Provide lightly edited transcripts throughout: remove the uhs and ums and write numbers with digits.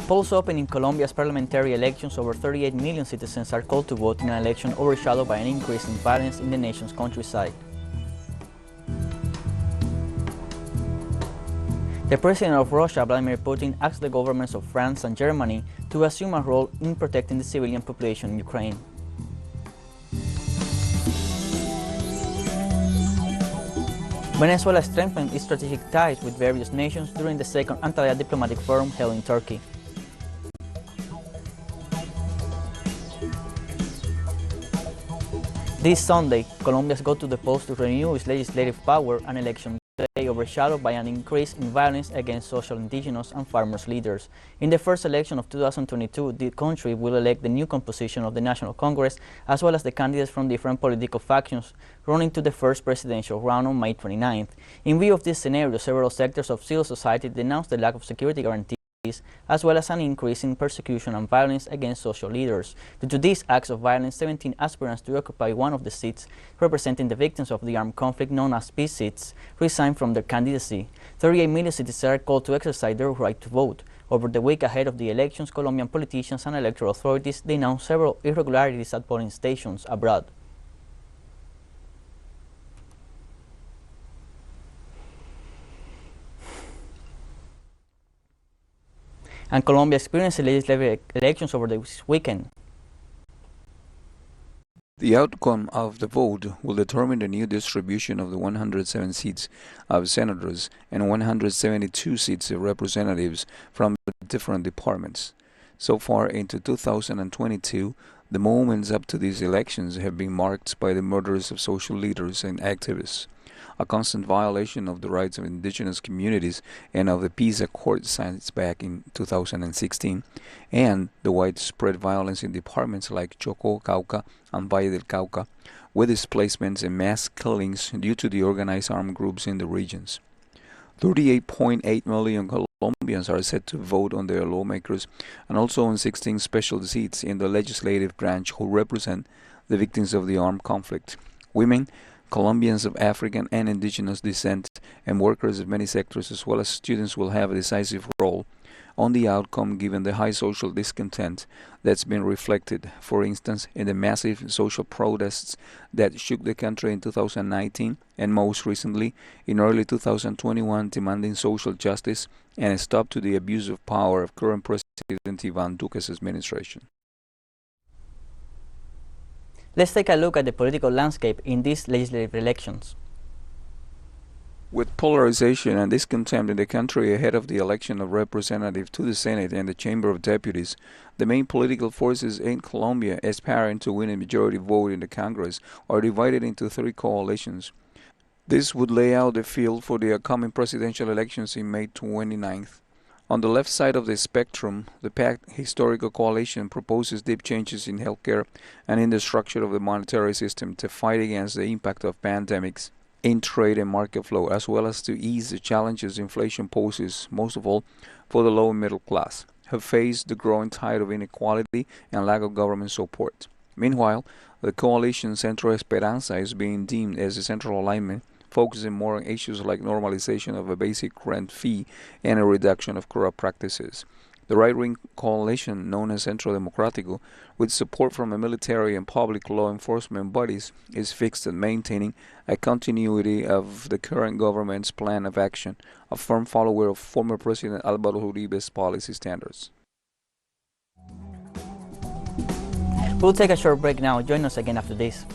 Polls open in Colombia's parliamentary elections. Over 38 million citizens are called to vote in an election overshadowed by an increase in violence in the nation's countryside. The president of Russia, Vladimir Putin, asked the governments of France and Germany to assume a role in protecting the civilian population in Ukraine. Venezuela strengthened its strategic ties with various nations during the second Antalya diplomatic forum held in Turkey. This Sunday, Colombia's go to the polls to renew its legislative power, an election day overshadowed by an increase in violence against social indigenous and farmers leaders. In the first election of 2022, the country will elect the new composition of the National Congress, as well as the candidates from different political factions running to the first presidential round on May 29th. In view of this scenario, several sectors of civil society denounced the lack of security guarantees, as well as an increase in persecution and violence against social leaders. Due to these acts of violence, 17 aspirants to occupy one of the seats representing the victims of the armed conflict known as peace seats resigned from their candidacy. 38 million citizens are called to exercise their right to vote. Over the week ahead of the elections, Colombian politicians and electoral authorities denounced several irregularities at polling stations abroad. And Colombia experienced legislative elections over this weekend. The outcome of the vote will determine the new distribution of the 107 seats of senators and 172 seats of representatives from different departments. So far into 2022, the moments up to these elections have been marked by the murders of social leaders and activists, a constant violation of the rights of indigenous communities and of the peace accord signed back in 2016, and the widespread violence in departments like Chocó, Cauca, and Valle del Cauca, with displacements and mass killings due to the organized armed groups in the regions. 38.8 million Colombians are set to vote on their lawmakers and also on 16 special seats in the legislative branch who represent the victims of the armed conflict. Women, Colombians of African and indigenous descent, and workers of many sectors as well as students will have a decisive role on the outcome given the high social discontent that's been reflected, for instance, in the massive social protests that shook the country in 2019 and most recently in early 2021 demanding social justice and a stop to the abuse of power of current President Iván Duque's administration. Let's take a look at the political landscape in these legislative elections. With polarization and discontent in the country ahead of the election of representatives to the Senate and the Chamber of Deputies, the main political forces in Colombia aspiring to win a majority vote in the Congress are divided into three coalitions. This would lay out the field for the upcoming presidential elections in May 29th. On the left side of the spectrum, the PACT Historical Coalition proposes deep changes in healthcare and in the structure of the monetary system to fight against the impact of pandemics in trade and market flow, as well as to ease the challenges inflation poses, most of all for the low and middle class, who face the growing tide of inequality and lack of government support. Meanwhile, the coalition Centro Esperanza is being deemed as a central alignment, focusing more on issues like normalization of a basic rent fee and a reduction of corrupt practices. The right-wing coalition, known as Centro Democrático, with support from the military and public law enforcement bodies, is fixed on maintaining a continuity of the current government's plan of action, a firm follower of former President Álvaro Uribe's policy standards. We'll take a short break now. Join us again after this.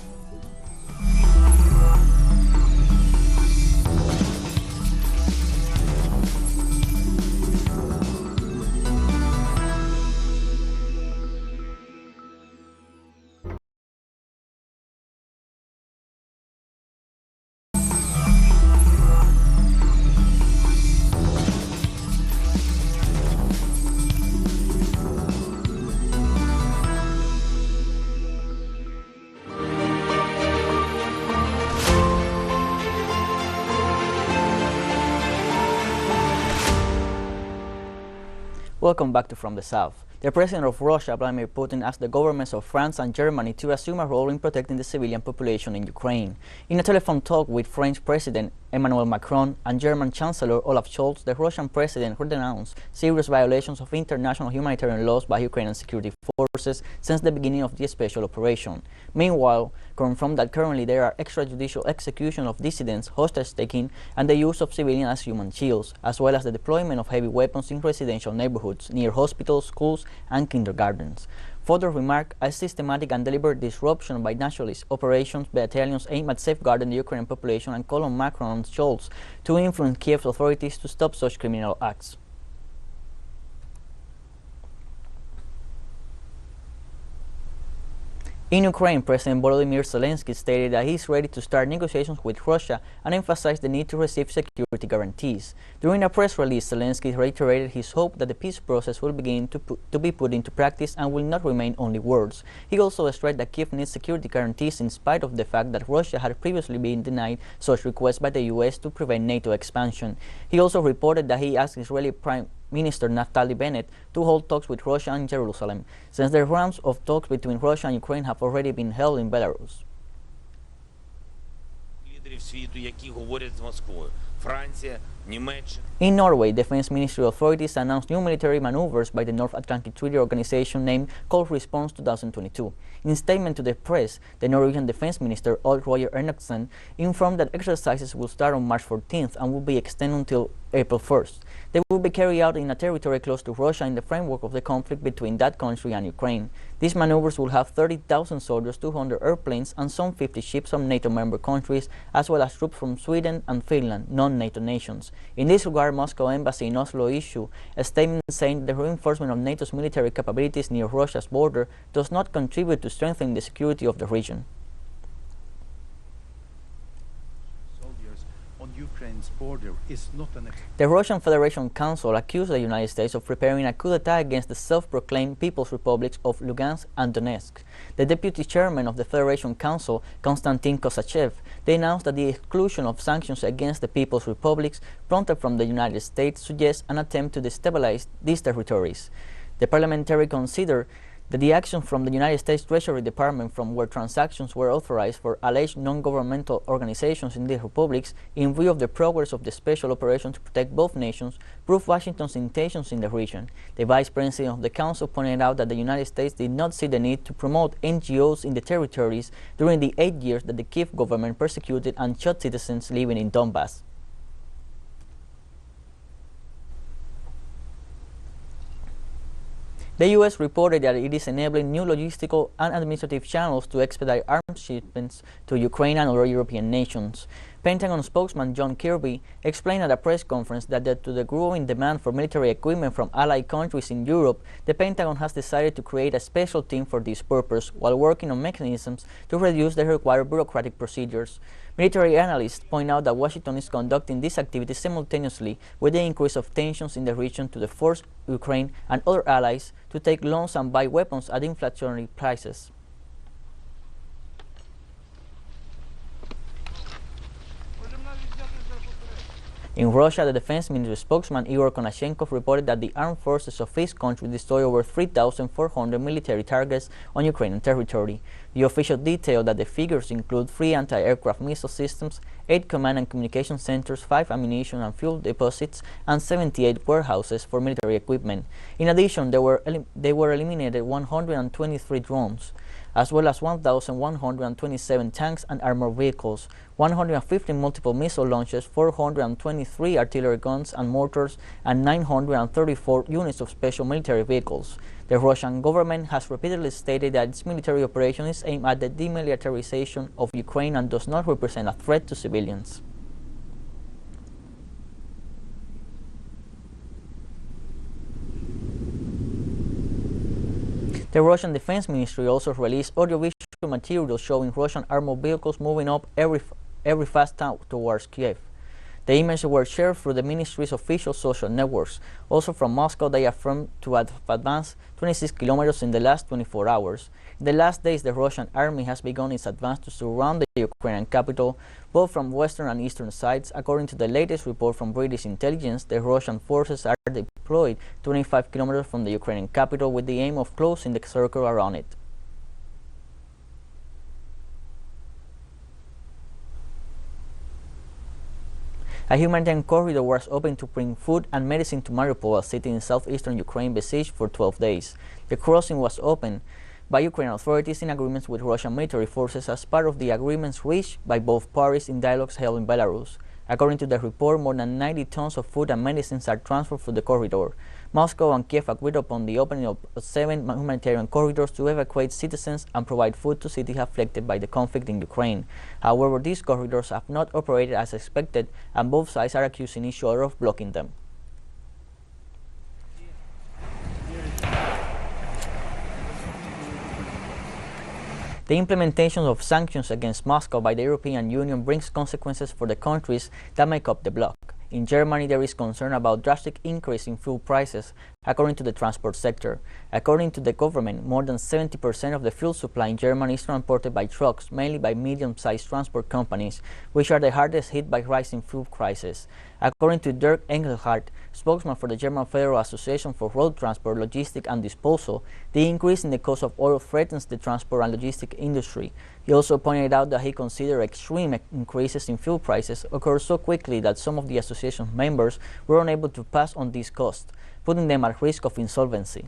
Welcome back to From the South. The president of Russia, Vladimir Putin, asked the governments of France and Germany to assume a role in protecting the civilian population in Ukraine. In a telephone talk with French President Emmanuel Macron and German Chancellor Olaf Scholz, the Russian president denounced serious violations of international humanitarian laws by Ukrainian security forces since the beginning of the special operation. Meanwhile, confirmed that currently there are extrajudicial execution of dissidents, hostage-taking, and the use of civilians as human shields, as well as the deployment of heavy weapons in residential neighborhoods, near hospitals, schools, and kindergartens. Further remarked, a systematic and deliberate disruption by nationalist operations battalions aimed at safeguarding the Ukrainian population, and called on Macron and Scholz to influence Kiev's authorities to stop such criminal acts. In Ukraine, President Volodymyr Zelensky stated that he is ready to start negotiations with Russia and emphasized the need to receive security guarantees. During a press release, Zelensky reiterated his hope that the peace process will begin to be put into practice and will not remain only words. He also stressed that Kiev needs security guarantees in spite of the fact that Russia had previously been denied such requests by the US to prevent NATO expansion. He also reported that he asked Israeli Prime Minister Naftali Bennett to hold talks with Russia and Jerusalem, since the rounds of talks between Russia and Ukraine have already been held in Belarus. In Norway, Defense Ministry authorities announced new military maneuvers by the North Atlantic Treaty Organization named Cold Response 2022. In a statement to the press, the Norwegian Defense Minister, Odd Roger Enoksen, informed that exercises will start on March 14th and will be extended until April 1st. They will be carried out in a territory close to Russia in the framework of the conflict between that country and Ukraine. These maneuvers will have 30,000 soldiers, 200 airplanes, and some 50 ships from NATO member countries, as well as troops from Sweden and Finland, non-NATO nations. In this regard, Moscow Embassy in Oslo issued a statement saying the reinforcement of NATO's military capabilities near Russia's border does not contribute to strengthening the security of the region. On Ukraine's border is not an The Russian Federation Council accused the United States of preparing a coup d'etat against the self-proclaimed People's Republics of Lugansk and Donetsk. The deputy chairman of the Federation Council, Konstantin Kosachev, denounced that the exclusion of sanctions against the People's Republics prompted from the United States suggests an attempt to destabilize these territories. The parliamentary considered that the action from the United States Treasury Department, from where transactions were authorized for alleged non-governmental organizations in these republics in view of the progress of the special operation to protect both nations, proved Washington's intentions in the region. The vice president of the council pointed out that the United States did not see the need to promote NGOs in the territories during the 8 years that the Kiev government persecuted and shot citizens living in Donbass. The U.S. reported that it is enabling new logistical and administrative channels to expedite arms shipments to Ukraine and other European nations. Pentagon spokesman John Kirby explained at a press conference that due to the growing demand for military equipment from allied countries in Europe, the Pentagon has decided to create a special team for this purpose while working on mechanisms to reduce the required bureaucratic procedures. Military analysts point out that Washington is conducting these activities simultaneously with the increase of tensions in the region to force Ukraine and other allies to take loans and buy weapons at inflationary prices. In Russia, the Defense Ministry spokesman Igor Konashenkov reported that the armed forces of his country destroyed over 3,400 military targets on Ukrainian territory. The official detailed that the figures include 3 anti-aircraft missile systems, 8 command and communication centers, 5 ammunition and fuel deposits, and 78 warehouses for military equipment. In addition, they were eliminated 123 drones, as well as 1,127 tanks and armored vehicles, 150 multiple missile launchers, 423 artillery guns and mortars, and 934 units of special military vehicles. The Russian government has repeatedly stated that its military operation is aimed at the demilitarization of Ukraine and does not represent a threat to civilians. The Russian Defense Ministry also released audiovisual material showing Russian armored vehicles moving up every fast towards Kiev. The images were shared through the ministry's official social networks. Also from Moscow, they affirmed to have advanced 26 kilometers in the last 24 hours. In the last days, the Russian army has begun its advance to surround the Ukrainian capital, both from western and eastern sides. According to the latest report from British intelligence, the Russian forces are deployed 25 kilometers from the Ukrainian capital with the aim of closing the circle around it. A humanitarian corridor was opened to bring food and medicine to Mariupol, a city in southeastern Ukraine besieged for 12 days. The crossing was opened by Ukrainian authorities in agreements with Russian military forces as part of the agreements reached by both parties in dialogues held in Belarus. According to the report, more than 90 tons of food and medicines are transferred through the corridor. Moscow and Kiev agreed upon the opening of 7 humanitarian corridors to evacuate citizens and provide food to cities affected by the conflict in Ukraine. However, these corridors have not operated as expected, and both sides are accusing each other of blocking them. The implementation of sanctions against Moscow by the European Union brings consequences for the countries that make up the bloc. In Germany, there is concern about drastic increase in fuel prices, according to the transport sector. According to the government, more than 70% of the fuel supply in Germany is transported by trucks, mainly by medium-sized transport companies, which are the hardest hit by rising fuel prices. According to Dirk Engelhardt, spokesman for the German Federal Association for Road Transport, Logistics and Disposal, the increase in the cost of oil threatens the transport and logistic industry. He also pointed out that he considered extreme increases in fuel prices occur so quickly that some of the association's members were unable to pass on these costs, putting them at risk of insolvency.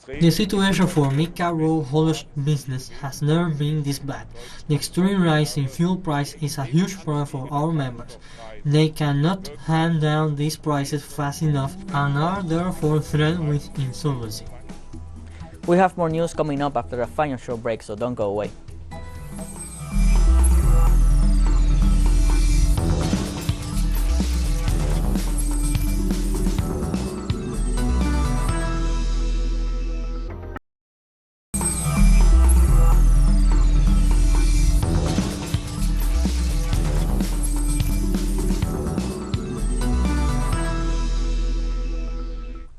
The situation for mid-cap road haulage business has never been this bad. The extreme rise in fuel price is a huge problem for our members. They cannot hand down these prices fast enough and are therefore threatened with insolvency. We have more news coming up after a financial break, so don't go away.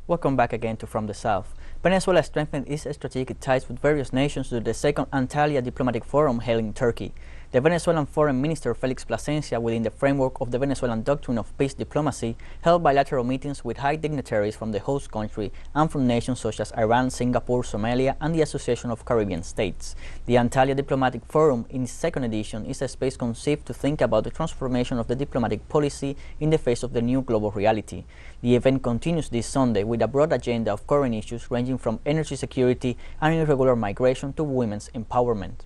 Welcome back again to From the South. Venezuela strengthened its strategic ties with various nations through the second Antalya Diplomatic Forum held in Turkey. The Venezuelan Foreign Minister Felix Plasencia, within the framework of the Venezuelan Doctrine of Peace Diplomacy, held bilateral meetings with high dignitaries from the host country and from nations such as Iran, Singapore, Somalia, and the Association of Caribbean States. The Antalya Diplomatic Forum, in its second edition, is a space conceived to think about the transformation of the diplomatic policy in the face of the new global reality. The event continues this Sunday with a broad agenda of current issues ranging from energy security and irregular migration to women's empowerment.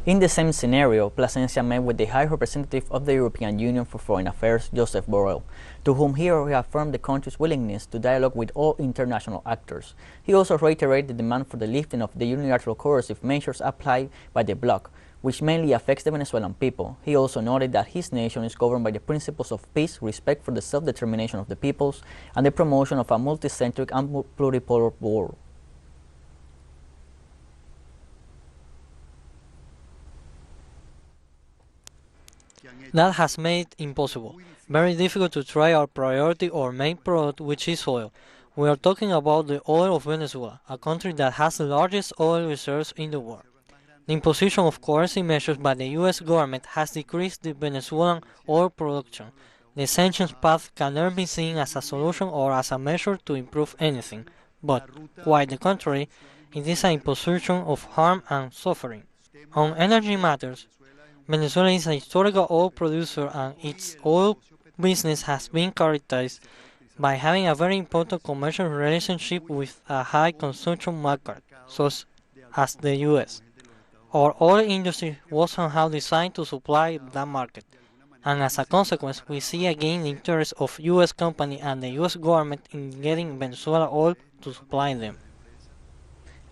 In the same scenario, Plasencia met with the High Representative of the European Union for Foreign Affairs, Josep Borrell, to whom he reaffirmed the country's willingness to dialogue with all international actors. He also reiterated the demand for the lifting of the unilateral coercive measures applied by the bloc, which mainly affects the Venezuelan people. He also noted that his nation is governed by the principles of peace, respect for the self-determination of the peoples, and the promotion of a multicentric and pluripolar world. That has made it impossible, very difficult to try our priority or main product, which is oil. We are talking about the oil of Venezuela, a country that has the largest oil reserves in the world. The imposition of coercive measures by the U.S. government has decreased the Venezuelan oil production. The sanctions path can never be seen as a solution or as a measure to improve anything, but, quite the contrary, it is an imposition of harm and suffering. On energy matters, Venezuela is a historical oil producer and its oil business has been characterized by having a very important commercial relationship with a high consumption market, such as the U.S. Our oil industry was somehow designed to supply that market, and as a consequence, we see again the interest of U.S. companies and the U.S. government in getting Venezuela oil to supply them.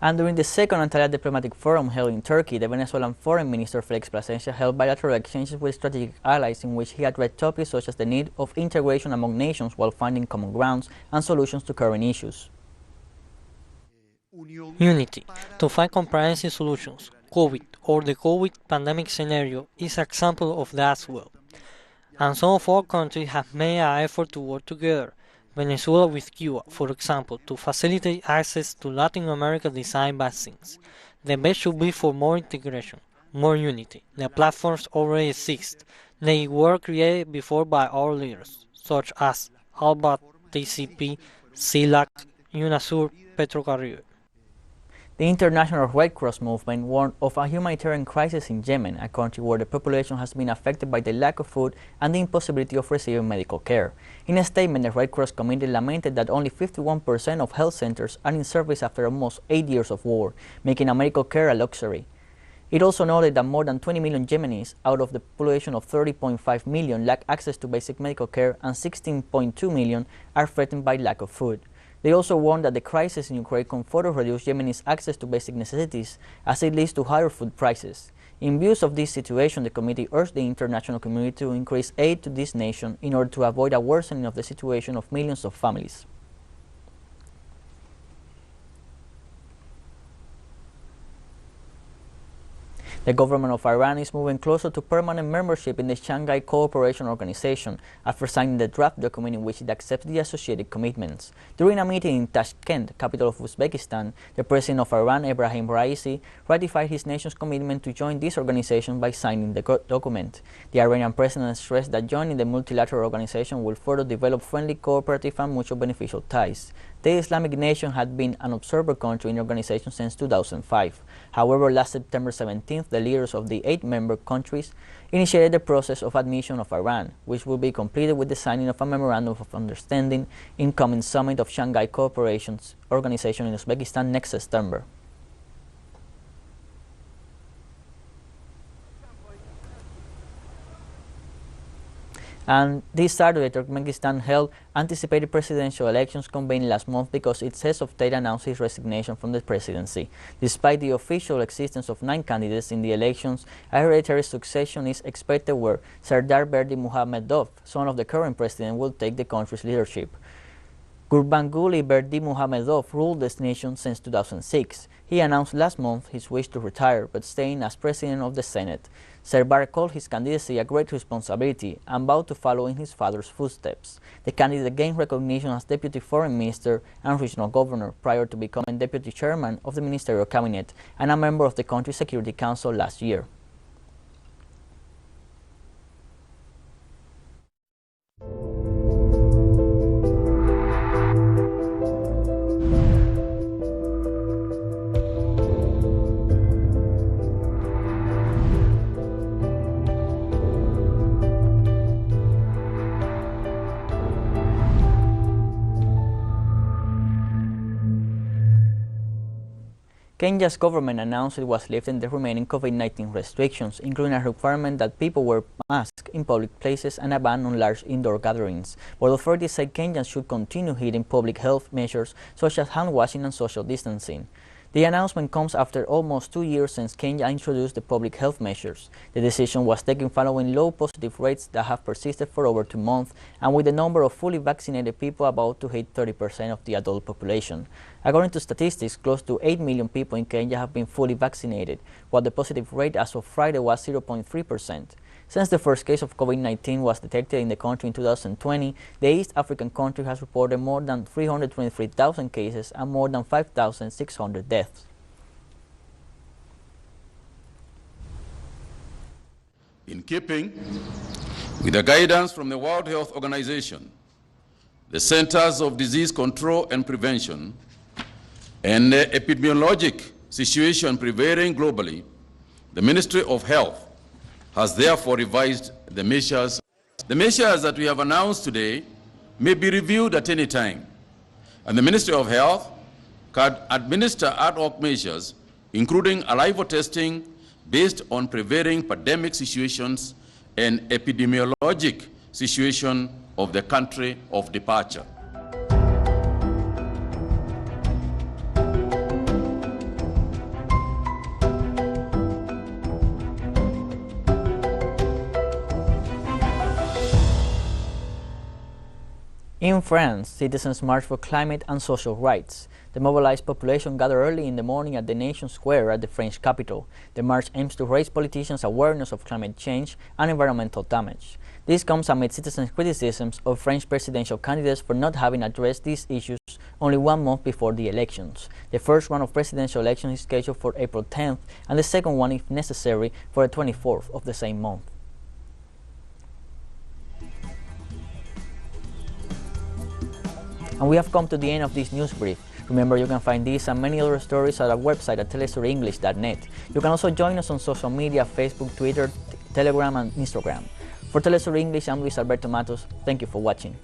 And during the second Antalya Diplomatic Forum held in Turkey, the Venezuelan Foreign Minister Felix Plasencia held bilateral exchanges with strategic allies in which he addressed topics such as the need of integration among nations while finding common grounds and solutions to current issues. Unity to find comprehensive solutions. COVID or the COVID pandemic scenario is an example of that as well. And some of our countries have made an effort to work together. Venezuela with Cuba, for example, to facilitate access to Latin America-designed vaccines. The best should be for more integration, more unity. The platforms already exist. They were created before by our leaders, such as ALBA, TCP, CILAC, UNASUR, Petrocaribe. The International Red Cross movement warned of a humanitarian crisis in Yemen, a country where the population has been affected by the lack of food and the impossibility of receiving medical care. In a statement, the Red Cross Committee lamented that only 51% of health centers are in service after almost 8 years of war, making medical care a luxury. It also noted that more than 20 million Yemenis, out of the population of 30.5 million, lack access to basic medical care, and 16.2 million are threatened by lack of food. They also warned that the crisis in Ukraine can further reduce Yemenis' access to basic necessities as it leads to higher food prices. In view of this situation, the committee urged the international community to increase aid to this nation in order to avoid a worsening of the situation of millions of families. The government of Iran is moving closer to permanent membership in the Shanghai Cooperation Organization after signing the draft document in which it accepts the associated commitments. During a meeting in Tashkent, capital of Uzbekistan, the president of Iran, Ebrahim Raisi, ratified his nation's commitment to join this organization by signing the document. The Iranian president stressed that joining the multilateral organization will further develop friendly, cooperative, and mutually beneficial ties. The Islamic nation had been an observer country in the organization since 2005. However, last September 17th, the leaders of the 8 member countries initiated the process of admission of Iran, which will be completed with the signing of a memorandum of understanding in coming summit of Shanghai Cooperation Organization in Uzbekistan next September. And this Saturday, Turkmenistan held anticipated presidential elections convened last month because its head of state announced his resignation from the presidency. Despite the official existence of 9 candidates in the elections, a hereditary succession is expected where Serdar Berdimuhamedov, son of the current president, will take the country's leadership. Gurbanguly Berdimuhamedov ruled this nation since 2006. He announced last month his wish to retire, but staying as president of the Senate. Serbar called his candidacy a great responsibility and vowed to follow in his father's footsteps. The candidate gained recognition as deputy foreign minister and regional governor prior to becoming deputy chairman of the ministerial cabinet and a member of the country's Security Council last year. Kenya's government announced it was lifting the remaining COVID-19 restrictions, including a requirement that people wear masks in public places and a ban on large indoor gatherings. But authorities say Kenyans should continue heeding public health measures such as hand washing and social distancing. The announcement comes after almost 2 years since Kenya introduced the public health measures. The decision was taken following low positive rates that have persisted for over 2 months and with the number of fully vaccinated people about to hit 30% of the adult population. According to statistics, close to 8 million people in Kenya have been fully vaccinated, while the positive rate as of Friday was 0.3%. Since the first case of COVID-19 was detected in the country in 2020, the East African country has reported more than 323,000 cases and more than 5,600 deaths. In keeping with the guidance from the World Health Organization, the Centers of Disease Control and Prevention, and the epidemiologic situation prevailing globally, the Ministry of Health has therefore revised the measures. The measures that we have announced today may be reviewed at any time, and the Ministry of Health can administer ad hoc measures, including arrival testing based on prevailing pandemic situations and epidemiologic situation of the country of departure. In France, citizens marched for climate and social rights. The mobilized population gathered early in the morning at the Nation Square at the French capital. The march aims to raise politicians' awareness of climate change and environmental damage. This comes amid citizens' criticisms of French presidential candidates for not having addressed these issues only 1 month before the elections. The first round of presidential elections is scheduled for April 10th, and the second one, if necessary, for the 24th of the same month. And we have come to the end of this news brief. Remember, you can find these and many other stories at our website at telesurenglish.net. You can also join us on social media, Facebook, Twitter, Telegram, and Instagram. For Telesur English, I'm Luis Alberto Matos. Thank you for watching.